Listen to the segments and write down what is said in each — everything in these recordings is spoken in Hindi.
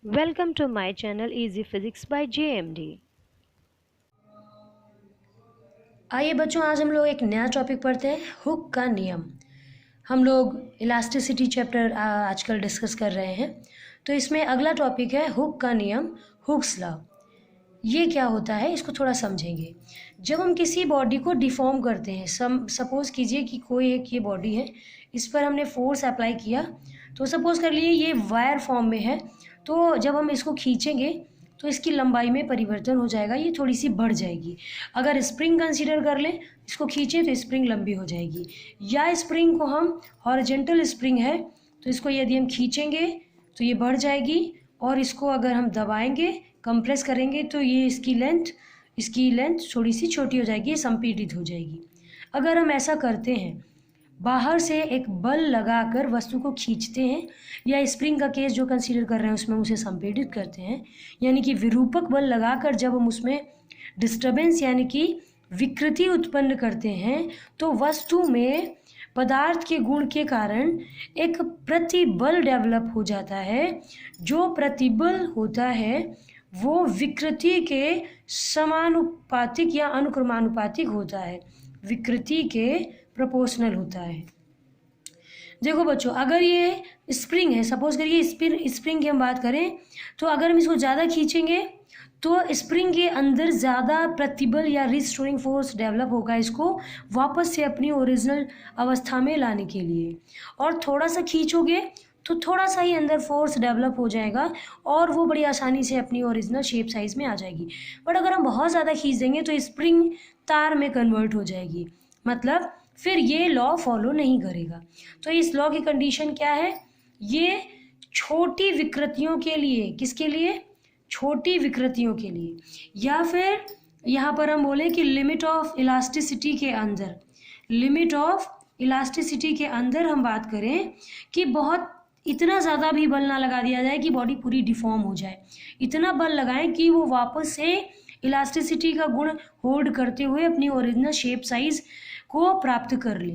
Welcome to my channel Easy Physics by JMD। आइए बच्चों, आज हम लोग एक नया टॉपिक पढ़ते हैं, हुक का नियम। हम लोग इलास्टिसिटी चैप्टर आजकल डिस्कस कर रहे हैं, तो इसमें अगला टॉपिक है हुक का नियम, हुक्स लॉ। ये क्या होता है इसको थोड़ा समझेंगे। जब हम किसी बॉडी को डिफॉर्म करते हैं, सपोज कीजिए कि कोई एक ये बॉडी है, इस पर हमने फोर्स अप्लाई किया, तो सपोज कर लिए ये वायर फॉर्म में है, तो जब हम इसको खींचेंगे तो इसकी लंबाई में परिवर्तन हो जाएगा, ये थोड़ी सी बढ़ जाएगी। अगर स्प्रिंग कंसीडर कर लें, इसको खींचें तो स्प्रिंग लंबी हो जाएगी। या स्प्रिंग को हम हॉरिजॉन्टल स्प्रिंग है, तो इसको यदि हम खींचेंगे तो ये बढ़ जाएगी, और इसको अगर हम दबाएंगे, कंप्रेस करेंगे, तो ये इसकी लेंथ थोड़ी सी छोटी हो जाएगी, ये संपीड़ित हो जाएगी। अगर हम ऐसा करते हैं, बाहर से एक बल लगाकर वस्तु को खींचते हैं, या स्प्रिंग का केस जो कंसीडर कर रहे हैं उसमें उसे संपीड़ित करते हैं, यानी कि विरूपक बल लगाकर जब हम उसमें डिस्टर्बेंस यानी कि विकृति उत्पन्न करते हैं, तो वस्तु में पदार्थ के गुण के कारण एक प्रतिबल डेवलप हो जाता है। जो प्रतिबल होता है वो विकृति के समानुपातिक या अनुक्रमानुपातिक होता है, विकृति के प्रोपोर्शनल होता है। देखो बच्चों, अगर ये स्प्रिंग है, सपोज करिए स्प्रिंग की हम बात करें, तो अगर हम इसको ज़्यादा खींचेंगे तो स्प्रिंग के अंदर ज़्यादा प्रतिबल या रिस्टोरिंग फोर्स डेवलप होगा इसको वापस से अपनी ओरिजिनल अवस्था में लाने के लिए। और थोड़ा सा खींचोगे तो थोड़ा सा ही अंदर फोर्स डेवलप हो जाएगा और वो बड़ी आसानी से अपनी ओरिजिनल शेप साइज में आ जाएगी। बट अगर हम बहुत ज़्यादा खींच देंगे तो स्प्रिंग तार में कन्वर्ट हो जाएगी, मतलब फिर ये लॉ फॉलो नहीं करेगा। तो इस लॉ की कंडीशन क्या है? ये छोटी विकृतियों के लिए, किसके लिए? छोटी विकृतियों के लिए। या फिर यहाँ पर हम बोलें कि लिमिट ऑफ इलास्टिसिटी के अंदर, लिमिट ऑफ इलास्टिसिटी के अंदर हम बात करें कि बहुत इतना ज़्यादा भी बल ना लगा दिया जाए कि बॉडी पूरी डिफॉर्म हो जाए, इतना बल लगाएं कि वो वापस से इलास्टिसिटी का गुण होल्ड करते हुए अपनी ओरिजिनल शेप साइज को प्राप्त कर ले।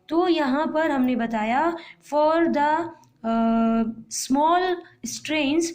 तो यहाँ पर हमने बताया for the small strains,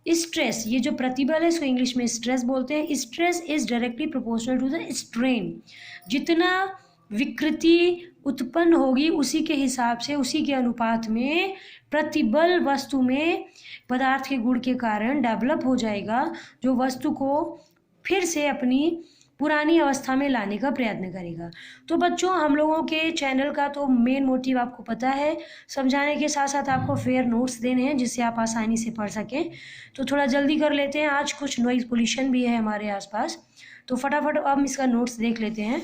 stress, ये जो प्रतिबल है इसको इंग्लिश में स्ट्रेस बोलते हैं। Stress is directly proportional to the strain. जितना विकृति उत्पन्न होगी उसी के हिसाब से, उसी के अनुपात में प्रतिबल वस्तु में पदार्थ के गुण के कारण डेवलप हो जाएगा, जो वस्तु को फिर से अपनी पुरानी अवस्था में लाने का प्रयत्न करेगा। तो बच्चों, हम लोगों के चैनल का तो मेन मोटिव आपको पता है, समझाने के साथ साथ आपको फेयर नोट्स देने हैं जिससे आप आसानी से पढ़ सकें। तो थोड़ा जल्दी कर लेते हैं, आज कुछ नॉइज पोल्यूशन भी है हमारे आसपास, तो फटाफट हम इसका नोट्स देख लेते हैं।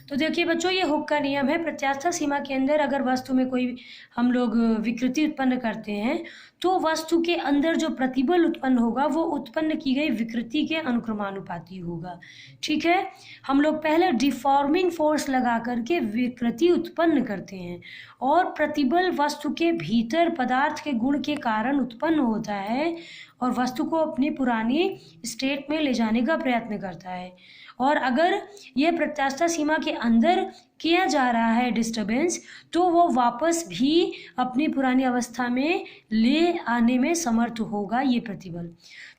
तो देखिए बच्चों, ये हुक का नियम है। प्रत्यास्थ सीमा के अंदर अगर वस्तु में कोई हम लोग विकृति उत्पन्न करते हैं, तो वस्तु के अंदर जो प्रतिबल उत्पन्न होगा वो उत्पन्न की गई विकृति के अनुक्रमानुपाती होगा। ठीक है, हम लोग पहले डिफॉर्मिंग फोर्स लगा करके विकृति उत्पन्न करते हैं, और प्रतिबल वस्तु के भीतर पदार्थ के गुण के कारण उत्पन्न होता है और वस्तु को अपनी पुरानी स्टेट में ले जाने का प्रयत्न करता है। और अगर यह प्रत्यास्थ सीमा के अंदर किया जा रहा है डिस्टर्बेंस, तो वो वापस भी अपनी पुरानी अवस्था में ले आने में समर्थ होगा ये प्रतिबल।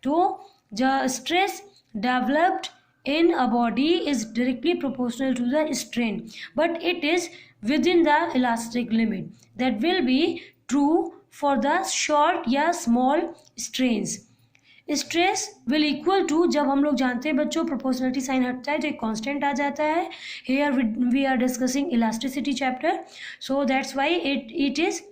तो the stress developed in a body is directly proportional to the strain, but it is within the elastic limit. That will be true for the short या small strains. Stress will equal to, जब हम लोग जानते हैं बच्चों प्रोपोर्शनलिटी साइन हटता है तो एक कांस्टेंट आ जाता है। Here we are discussing elasticity chapter, so that's why it is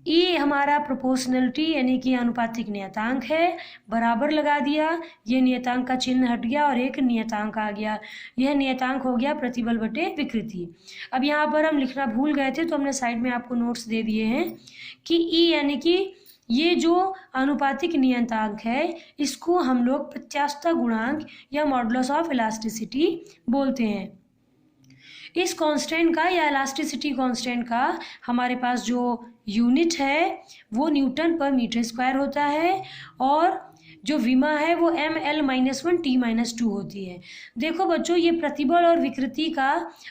E हमारा प्रोपोर्शनलिटी यानी कि अनुपातिक नियतांक है। बराबर लगा दिया, ये नियतांक का चिन्ह हट गया और एक नियतांक आ गया, यह नियतांक हो गया प्रतिबल बटे विकृति। अब यहाँ पर हम लिखना भूल गए थे तो हमने साइड में आपको नोट्स दे दिए हैं कि ई यानी कि ये जो अनुपातिक नियतांक है इसको हम लोग प्रत्यास्थ गुणांक या मॉडुलस ऑफ इलास्टिसिटी बोलते हैं। इस कांस्टेंट का या इलास्टिसिटी कांस्टेंट का हमारे पास जो यूनिट है वो न्यूटन पर मीटर स्क्वायर होता है, और जो विमा है वो ML-1 T-2 होती है। देखो बच्चों, ये प्रतिबल और विकृति का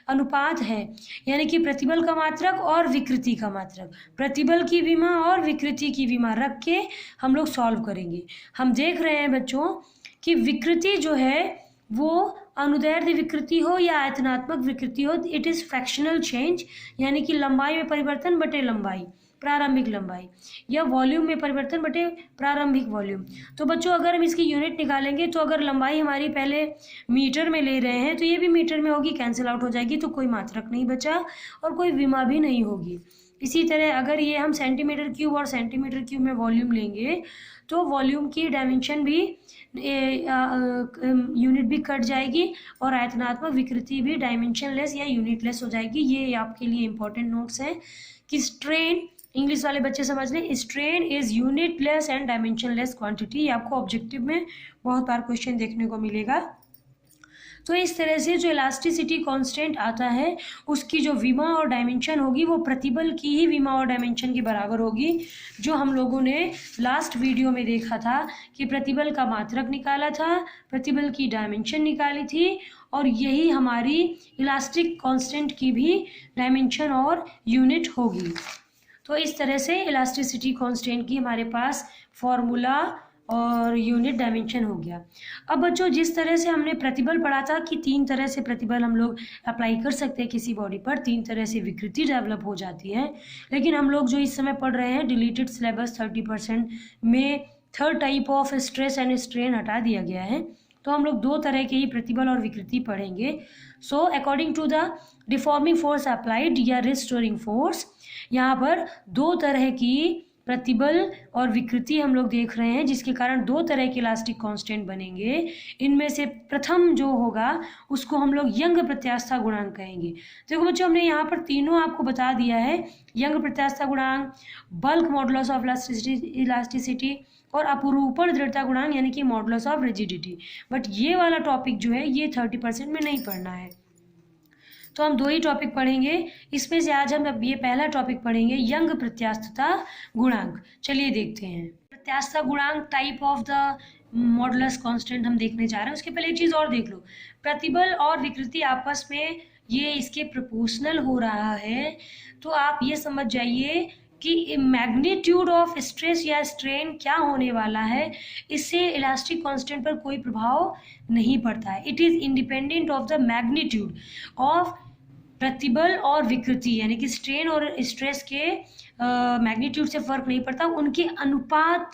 अनुपात है, यानी कि प्रतिबल का मात्रक और विकृति का मात्रक। प्रतिबल की विमा और विकृति की विमा रख के हम लोग सॉल्व करेंगे। हम देख रहे हैं बच्चों कि विकृति जो है वो अनुदैर्ध्य विकृति हो या आयतनात्मक विकृति हो, इट इज़ फ्रैक्शनल चेंज, यानी कि लंबाई में परिवर्तन बटे लंबाई, प्रारंभिक लंबाई, या वॉल्यूम में परिवर्तन बटे प्रारंभिक वॉल्यूम। तो बच्चों अगर हम इसकी यूनिट निकालेंगे तो अगर लंबाई हमारी पहले मीटर में ले रहे हैं तो ये भी मीटर में होगी, कैंसिल आउट हो जाएगी, तो कोई मात्रक नहीं बचा और कोई विमा भी नहीं होगी। इसी तरह अगर ये हम सेंटीमीटर क्यूब और सेंटीमीटर क्यूब में वॉल्यूम लेंगे तो वॉल्यूम की डायमेंशन भी यूनिट भी कट जाएगी और आयतनात्मक विकृति भी डायमेंशन लेस या यूनिट लेस हो जाएगी। ये आपके लिए इंपॉर्टेंट नोट्स हैं कि स्ट्रेन, इंग्लिश वाले बच्चे समझ लें, strain is unit less and dimension less quantity. आपको ऑब्जेक्टिव में बहुत बार क्वेश्चन देखने को मिलेगा। तो इस तरह से जो इलास्टिसिटी कांस्टेंट आता है उसकी जो विमा और डायमेंशन होगी वो प्रतिबल की ही विमा और डायमेंशन के बराबर होगी, जो हम लोगों ने लास्ट वीडियो में देखा था कि प्रतिबल का मात्रक निकाला था, प्रतिबल की डायमेंशन निकाली थी, और यही हमारी इलास्टिक कांस्टेंट की भी डायमेंशन और यूनिट होगी। तो इस तरह से इलास्टिसिटी कांस्टेंट की हमारे पास फॉर्मूला और यूनिट डायमेंशन हो गया। अब बच्चों जिस तरह से हमने प्रतिबल पढ़ा था कि 3 तरह से प्रतिबल हम लोग अप्लाई कर सकते हैं किसी बॉडी पर, 3 तरह से विकृति डेवलप हो जाती है, लेकिन हम लोग जो इस समय पढ़ रहे हैं डिलीटेड सिलेबस 30% में third type of stress and strain हटा दिया गया है, तो हम लोग 2 तरह के ही प्रतिबल और विकृति पढ़ेंगे। So according to the deforming force applied या रिस्टोरिंग फोर्स, यहाँ पर 2 तरह की प्रतिबल और विकृति हम लोग देख रहे हैं, जिसके कारण 2 तरह के इलास्टिक कांस्टेंट बनेंगे। इनमें से प्रथम जो होगा उसको हम लोग यंग प्रत्यास्था गुणांक कहेंगे। देखो बच्चों हमने यहाँ पर तीनों आपको बता दिया है, यंग प्रत्यास्था गुणांक, बल्क मॉडुलस ऑफ इलास्टिसिटी और अपरूपण दृढ़ता गुणांक यानी कि मॉडुलस ऑफ रिजिडिटी। बट ये वाला टॉपिक जो है ये 30% में नहीं पढ़ना है, तो हम 2 ही टॉपिक पढ़ेंगे। इसमें से आज हम अब ये पहला टॉपिक पढ़ेंगे, यंग प्रत्यास्थता गुणांक। चलिए देखते हैं प्रत्यास्थता गुणांक, type of the modulus constant हम देखने जा रहे हैं। उसके पहले एक चीज़ और देख लो, प्रतिबल और विकृति आपस में ये इसके प्रोपोर्शनल हो रहा है, तो आप ये समझ जाइए कि मैग्नीट्यूड ऑफ स्ट्रेस या स्ट्रेन क्या होने वाला है, इससे इलास्टिक कांस्टेंट पर कोई प्रभाव नहीं पड़ता है। It is independent of the magnitude of प्रतिबल और विकृति, यानी कि स्ट्रेन और स्ट्रेस के मैग्नीट्यूड से फर्क नहीं पड़ता, उनके अनुपात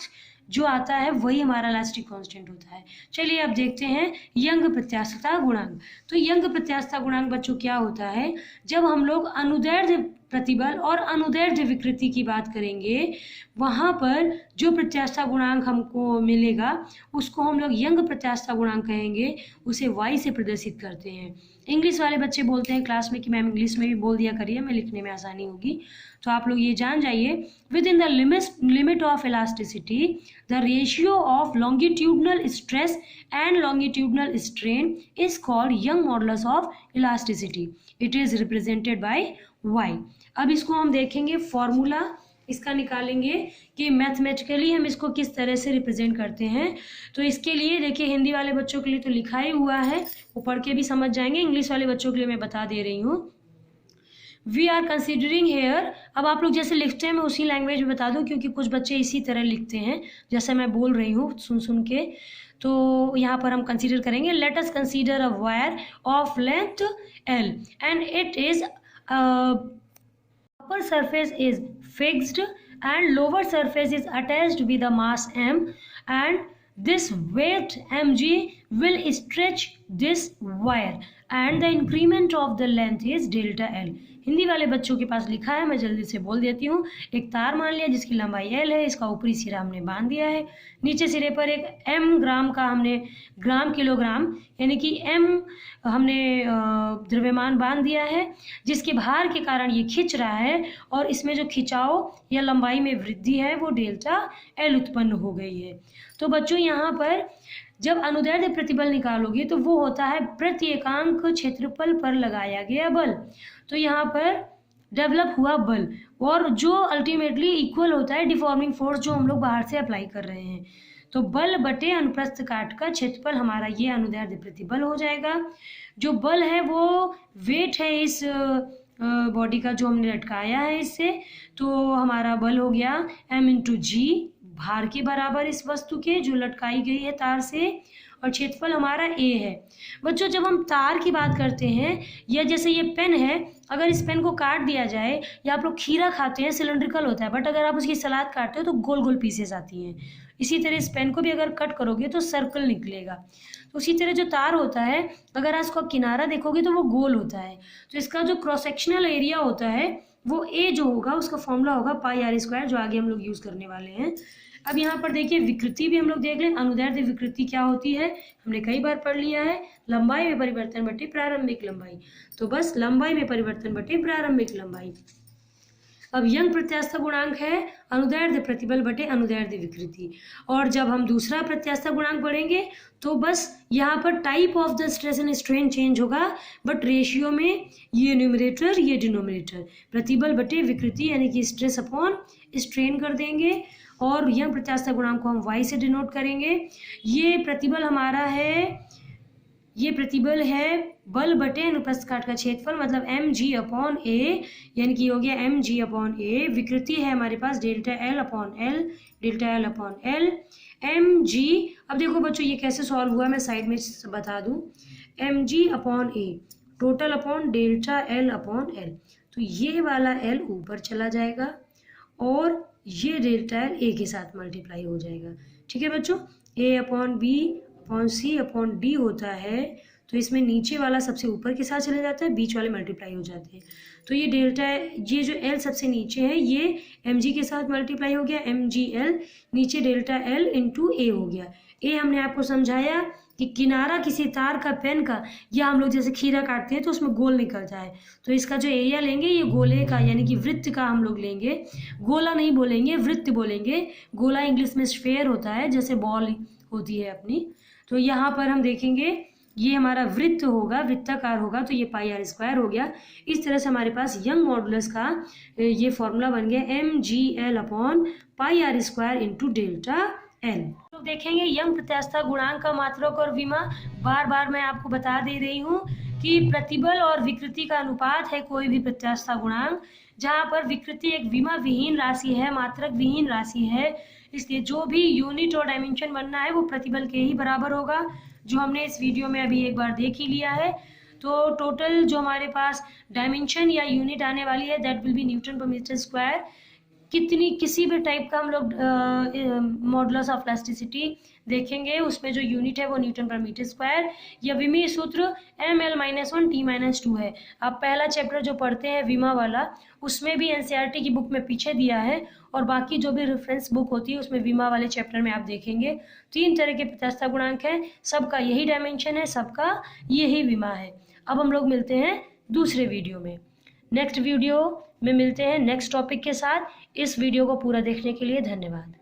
जो आता है वही हमारा इलास्टिक कांस्टेंट होता है। चलिए अब देखते हैं यंग प्रत्यास्थता गुणांक। तो यंग प्रत्यास्थता गुणांक बच्चों क्या होता है, जब हम लोग अनुदैर्ध्य प्रतिबल और अनुदैर्ध्य विकृति की बात करेंगे, वहाँ पर जो प्रत्यास्थता गुणांक हमको मिलेगा उसको हम लोग यंग प्रत्यास्थता गुणांक कहेंगे, उसे Y से प्रदर्शित करते हैं। इंग्लिश वाले बच्चे बोलते हैं क्लास में कि मैम इंग्लिश में भी बोल दिया करिए, मैं लिखने में आसानी होगी, तो आप लोग ये जान जाइए, with in the limit of elasticity the ratio of longitudinal stress and longitudinal strain is called young modulus of elasticity. It is represented by Y। अब इसको हम देखेंगे, फॉर्मूला इसका निकालेंगे कि मैथमेटिकली हम इसको किस तरह से रिप्रेजेंट करते हैं। तो इसके लिए देखिए, हिंदी वाले बच्चों के लिए तो लिखा ही हुआ है, वो पढ़ के भी समझ जाएंगे, इंग्लिश वाले बच्चों के लिए मैं बता दे रही हूँ। वी आर कंसिडरिंग हेयर, अब आप लोग जैसे लिखते हैं मैं उसी लैंग्वेज में बता दूं, क्योंकि कुछ बच्चे इसी तरह लिखते हैं जैसे मैं बोल रही हूँ सुन के। तो यहाँ पर हम कंसीडर करेंगे, let us consider a wire of length L and it is upper surface is fixed and lower surface is attached with a mass M, and this weight mg will stretch this wire and the increment of the length is delta L। Hindi वाले बच्चों के पास लिखा है, मैं जल्दी से बोल देती हूँ। एक तार मान लिया जिसकी लंबाई L है, इसका ऊपरी सिरा हमने बांध दिया है, नीचे सिरे पर एक M ग्राम का हमने ग्राम किलोग्राम यानी कि M हमने द्रव्यमान बांध दिया है, जिसके भार के कारण ये खिंच रहा है, और इसमें जो खिंचाव या लंबाई में वृद्धि है वो डेल्टा L उत्पन्न हो गई है। तो बच्चों यहाँ पर जब अनुदैर्ध्य प्रतिबल निकालोगे तो वो होता है प्रति एकांक क्षेत्रफल पर लगाया गया बल। तो यहाँ पर डेवलप हुआ बल, और जो अल्टीमेटली इक्वल होता है डिफॉर्मिंग फोर्स जो हम लोग बाहर से अप्लाई कर रहे हैं। तो बल बटे अनुप्रस्थ काट का क्षेत्रफल हमारा ये अनुदैर्ध्य प्रतिबल हो जाएगा। जो बल है वो वेट है इस बॉडी का जो हमने लटकाया है इससे, तो हमारा बल हो गया m×g, भार के बराबर इस वस्तु के जो लटकाई गई है तार से, और क्षेत्रफल हमारा a है। बच्चों जब हम तार की बात करते हैं, या जैसे ये पेन है, अगर इस पेन को काट दिया जाए, या आप लोग खीरा खाते हैं सिलेंड्रिकल होता है, बट अगर आप उसकी सलाद काटते हो तो गोल गोल पीसेस आती हैं। इसी तरह इस पेन को भी अगर कट करोगे तो सर्कल निकलेगा। तो उसी तरह जो तार होता है, अगर आप उसका किनारा देखोगे तो वो गोल होता है। तो इसका जो क्रॉस सेक्शनल एरिया होता है वो a जो होगा उसका फॉर्मूला होगा πr², जो आगे हम लोग यूज करने वाले हैं। अब यहाँ पर देखिए विकृति भी हम लोग देख लें। अनुदैर्ध्य विकृति क्या होती है, हमने कई बार पढ़ लिया है, लंबाई में परिवर्तन बटे प्रारंभिक लंबाई। तो बस लंबाई में परिवर्तन बटे प्रारंभिक लंबाई। अब यंग प्रत्यास्थ गुणांक है अनुदैर्ध्य प्रतिबल बटे अनुदैर्ध्य विकृति। और जब हम दूसरा प्रत्यास्थ गुणांक पढ़ेंगे तो बस यहाँ पर type of the stress and strain change होगा, बट रेशियो में ये न्यूमरेटर ये डिनोमिनेटर, प्रतिबल बटे विकृति यानी कि स्ट्रेस अपॉन स्ट्रेन कर देंगे, और यंग प्रत्यास्थ गुणांक को हम y से डिनोट करेंगे। ये प्रतिबल हमारा है, ये प्रतिबल है बल बटे अनुप्रस्थ काट का क्षेत्रफल, मतलब mg/a, यानी कि हो गया mg/a। विकृति है हमारे पास ΔL/L, ΔL/L mg। अब देखो बच्चों ये कैसे सॉल्व हुआ, मैं साइड में बता दूं। mg/a टोटल अपॉन ΔL/L, तो ये वाला L ऊपर चला जाएगा और ये ΔL a के साथ मल्टीप्लाई हो जाएगा। ठीक है बच्चों, a/b/c/d होता है, तो इसमें नीचे वाला सबसे ऊपर के साथ चले जाता है, बीच वाले मल्टीप्लाई हो जाते हैं। तो ये ये जो L सबसे नीचे है ये mg के साथ मल्टीप्लाई हो गया, mgl, नीचे ΔL इंटू a हो गया। a हमने आपको समझाया कि किनारा किसी तार का, पेन का, या हम लोग जैसे खीरा काटते हैं तो उसमें गोल निकलता है, तो इसका जो एरिया लेंगे ये गोले का यानी कि वृत्त का हम लोग लेंगे। गोला नहीं बोलेंगे, वृत्त बोलेंगे। गोला इंग्लिश में स्फेयर होता है, जैसे बॉल होती है अपनी। तो यहाँ पर हम देखेंगे ये हमारा वृत्त होगा, वृत्ताकार होगा, तो ये πr² हो गया। इस तरह से हमारे पास यंग मॉडुलस का ये फॉर्मूला बन गया mgl/πr² इंटू ΔL। तो देखेंगे यंग प्रत्यास्थ गुणांक का मात्रक और विमा। बार बार मैं आपको बता दे रही हूँ कि प्रतिबल और विकृति का अनुपात है कोई भी प्रत्यास्थ गुणांक, जहाँ पर विकृति एक विमा विहीन राशि है, मात्रक विहीन राशि है, इसलिए जो भी यूनिट और डायमेंशन बनना है वो प्रतिबल के ही बराबर होगा, जो हमने इस वीडियो में अभी एक बार देख ही लिया है। तो टोटल जो हमारे पास डायमेंशन या यूनिट आने वाली है दैट विल बी न्यूटन पर मीटर स्क्वायर। किसी भी टाइप का हम लोग मॉडुलस ऑफ इलास्टिसिटी देखेंगे, उसमें जो यूनिट है वो न्यूटन पर मीटर स्क्वायर, या विमीय सूत्र ml-1 t-2 है। आप पहला चैप्टर जो पढ़ते हैं विमा वाला, उसमें भी एनसीईआरटी की बुक में पीछे दिया है, और बाकी जो भी रेफरेंस बुक होती है उसमें विमा वाले चैप्टर में आप देखेंगे। 3 तरह के प्रत्यास्थ गुणांक है, सबका यही डायमेंशन है, सबका यही विमा है। अब हम लोग मिलते हैं दूसरे वीडियो में, नेक्स्ट वीडियो में मिलते हैं नेक्स्ट टॉपिक के साथ। इस वीडियो को पूरा देखने के लिए धन्यवाद।